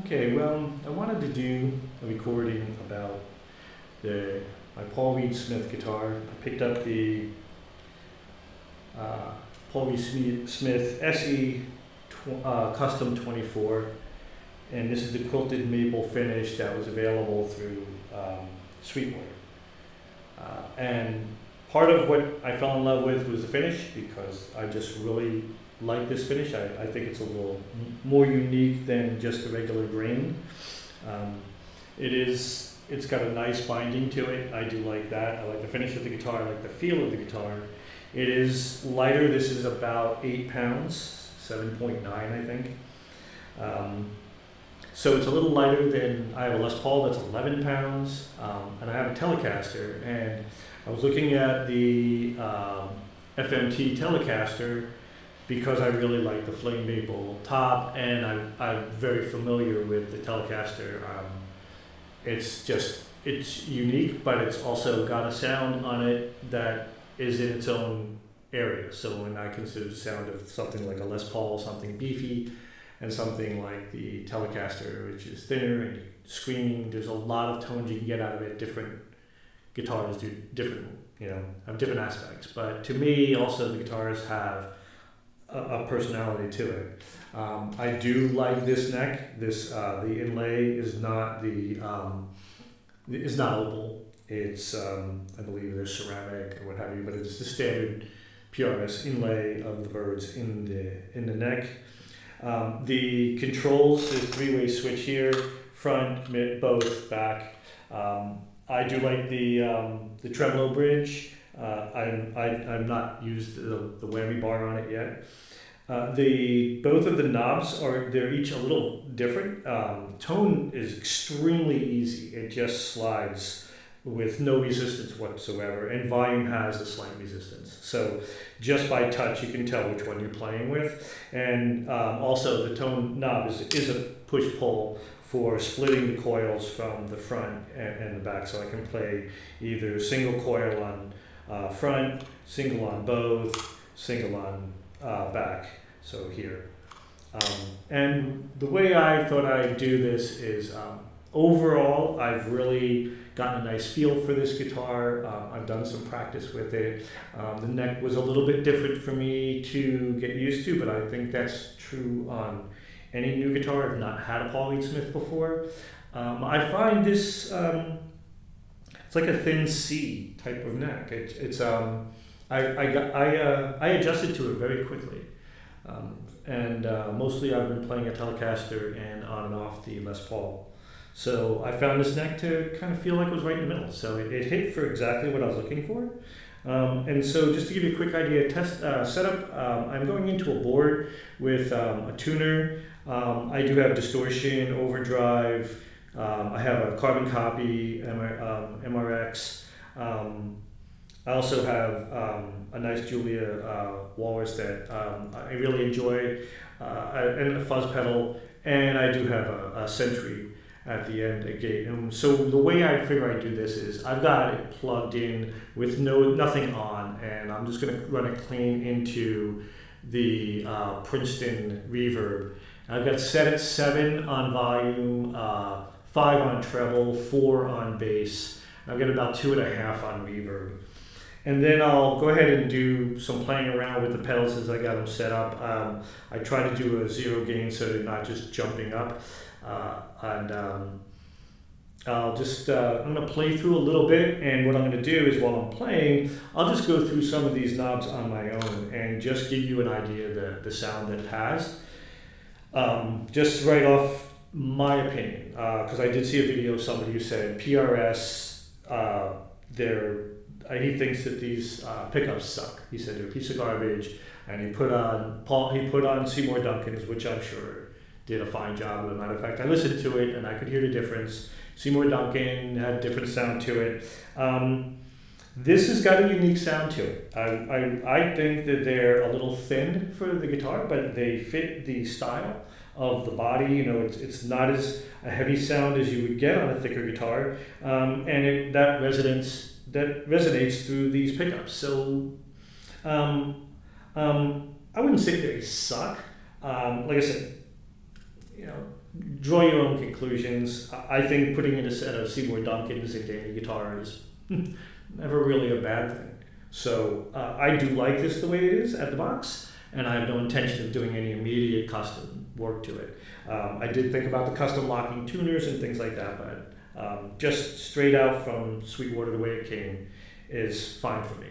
Okay, well, I wanted to do a recording about my Paul Reed Smith guitar. I picked up the Paul Reed Smith SE Custom 24, and this is the quilted maple finish that was available through Sweetwater. And part of what I fell in love with was the finish, because I just really like this finish. I think it's a little more unique than just a regular grain. It's got a nice binding to it. I do like that. I like the finish of the guitar. I like the feel of the guitar. It is lighter. This is about 8 pounds, 7.9 I think. So it's a little lighter than, I have a Les Paul that's 11 pounds, and I have a Telecaster, and I was looking at the FMT Telecaster because I really like the flame maple top, and I'm very familiar with the Telecaster. It's unique, but it's also got a sound on it that is in its own area. So when I consider the sound of something like a Les Paul, something beefy, and something like the Telecaster, which is thinner and screaming, there's a lot of tones you can get out of it. Different guitars do different, have different aspects. But to me, also the guitars have a personality to it. I do like this neck. The inlay is not opal. It's I believe there's ceramic or what have you, but it's the standard PRS inlay of the birds in the neck. The controls, there's a 3-way switch here, front, mid, both, back. I do like the tremolo bridge. I've not used the whammy bar on it yet. Both of the knobs they're each a little different. Tone is extremely easy. It just slides with no resistance whatsoever, and volume has a slight resistance. So just by touch, you can tell which one you're playing with. And also the tone knob is a push-pull for splitting the coils from the front and the back. So I can play either single coil on front, single on both, single on back, so here. And the way I thought I'd do this is, overall, I've really gotten a nice feel for this guitar. I've done some practice with it. The neck was a little bit different for me to get used to, but I think that's true on any new guitar. I've not had a Paul Reed Smith before. I find this, it's like a thin C type of neck. I adjusted to it very quickly, and mostly I've been playing a Telecaster and on and off the Les Paul. So I found this neck to kind of feel like it was right in the middle. So it hit for exactly what I was looking for. And so just to give you a quick idea, test setup, I'm going into a board with a tuner. I do have distortion, overdrive. I have a carbon copy, MRX. I also have a nice Julia Walrus that I really enjoy, and a fuzz pedal, and I do have a Sentry at the end, a gate. And so the way I figure I do this is I've got it plugged in with nothing on, and I'm just going to run it clean into the Princeton reverb. I've got set at 7 on volume, 5 on treble, 4 on bass. I've got about 2.5 on reverb. And then I'll go ahead and do some playing around with the pedals as I got them set up. I try to do a 0 gain so they're not just jumping up. I'll just, I'm going to play through a little bit, and what I'm going to do is while I'm playing, I'll just go through some of these knobs on my own and just give you an idea of the sound that it has. Just right off my opinion, because I did see a video of somebody who said PRS, he thinks that these pickups suck. He said they're a piece of garbage, and he put on Seymour Duncan's, which I'm sure did a fine job. As a matter of fact, I listened to it and I could hear the difference. Seymour Duncan had a different sound to it. This has got a unique sound to it. I think that they're a little thin for the guitar, but they fit the style of the body. It's not as a heavy sound as you would get on a thicker guitar, and that resonates through these pickups. So I wouldn't say they suck. Like I said, you know, draw your own conclusions. I think putting in a set of Seymour Duncans and Danny guitars never really a bad thing. So I do like this the way it is at the box, and I have no intention of doing any immediate custom work to it. I did think about the custom locking tuners and things like that, but just straight out from Sweetwater the way it came is fine for me.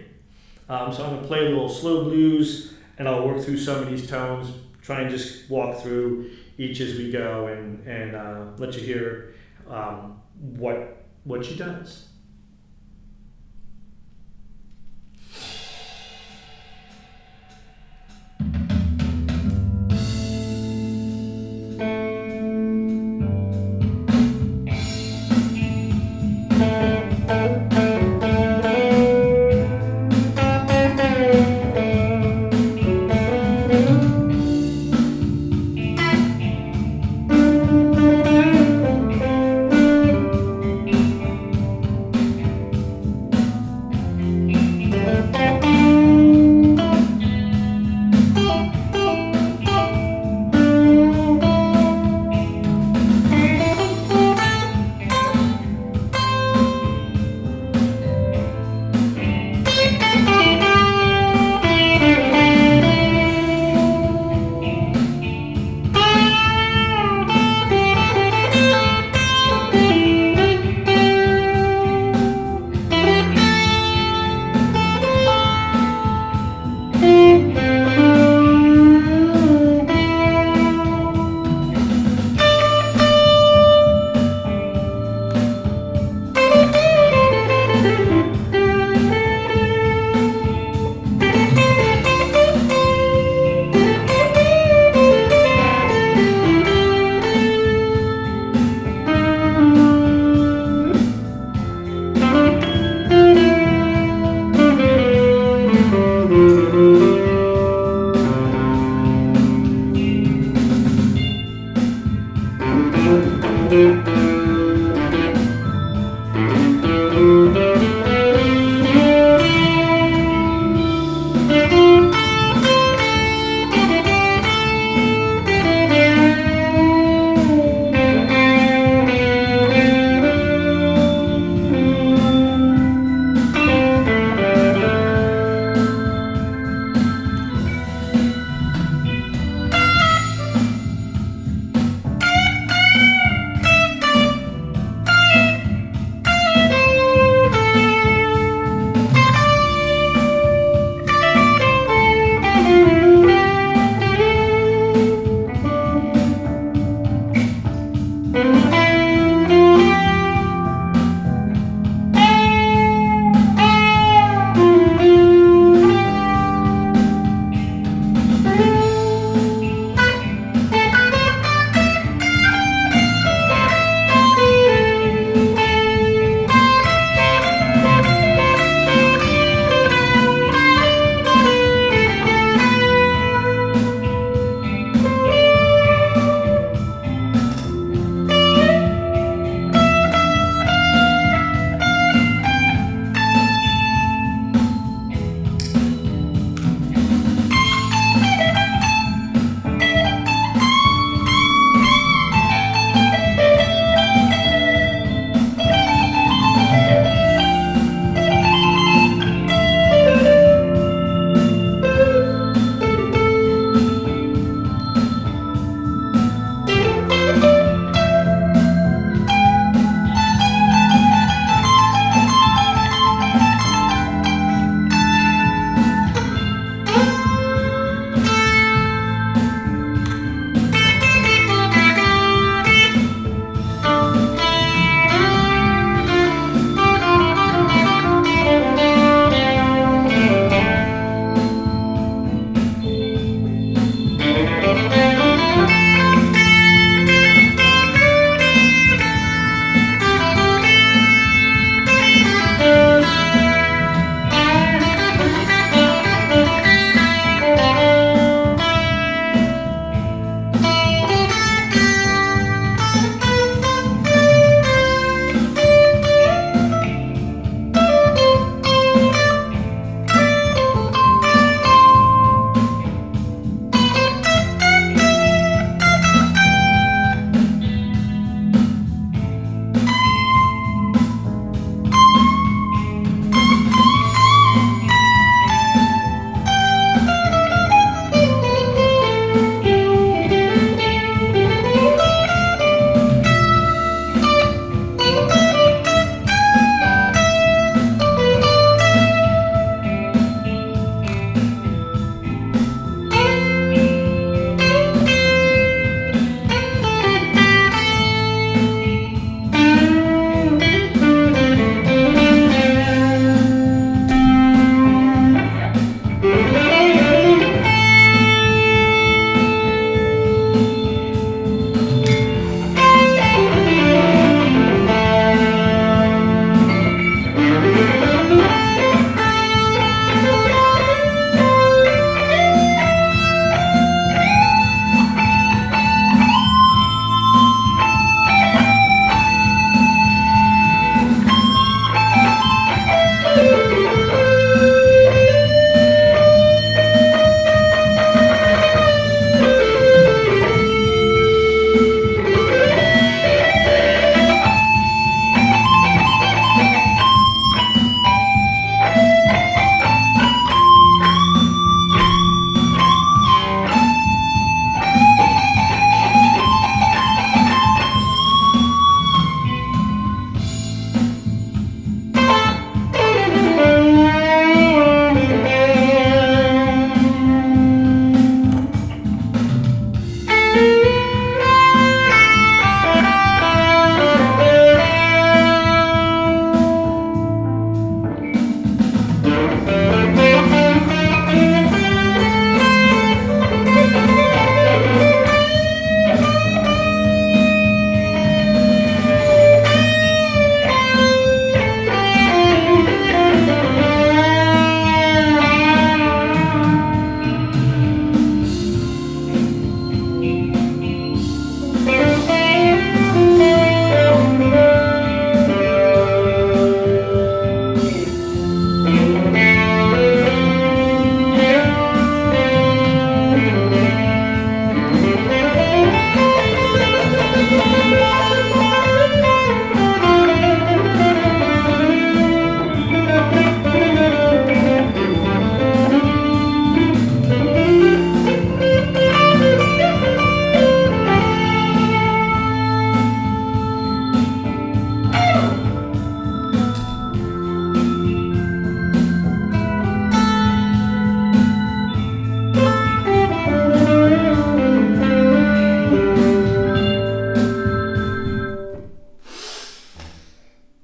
So I'm going to play a little slow blues, and I'll work through some of these tones, try and just walk through each as we go, and let you hear what she does.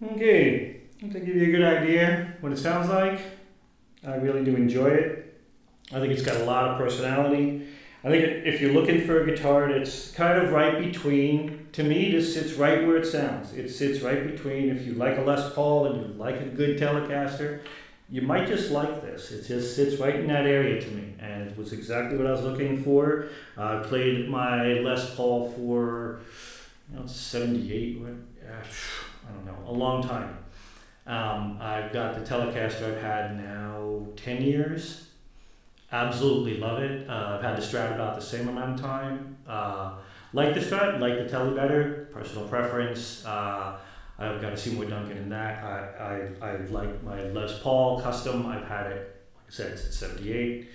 Okay, to give you a good idea what it sounds like, I really do enjoy it. I think it's got a lot of personality. I think if you're looking for a guitar that's kind of right between, to me, this sits right where it sounds. It sits right between, if you like a Les Paul and you like a good Telecaster, you might just like this. It just sits right in that area to me, and it was exactly what I was looking for. I played my Les Paul for, 78, I don't know, a long time. I've got the Telecaster I've had now 10 years. Absolutely love it. I've had the Strat about the same amount of time. Like the Strat, like the Tele better, personal preference. I've got a Seymour Duncan in that. I like my Les Paul Custom. I've had it, like I said, since 78.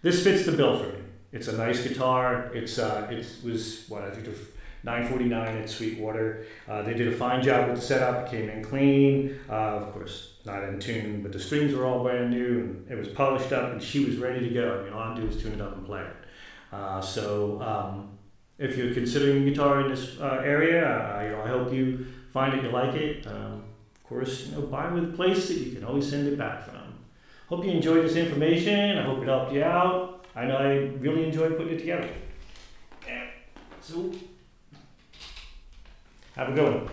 This fits the bill for me. It's a nice guitar. It was what I think the $949 at Sweetwater. They did a fine job with the setup. It came in clean. Of course, not in tune, but the strings were all brand new and it was polished up and she was ready to go. I mean, all I do is tune it up and play it. So if you're considering a guitar in this area, I hope you find it, you like it. Of course, buy with a place that you can always send it back from. Hope you enjoyed this information. I hope it helped you out. I know I really enjoyed putting it together. Yeah. So, have a good one.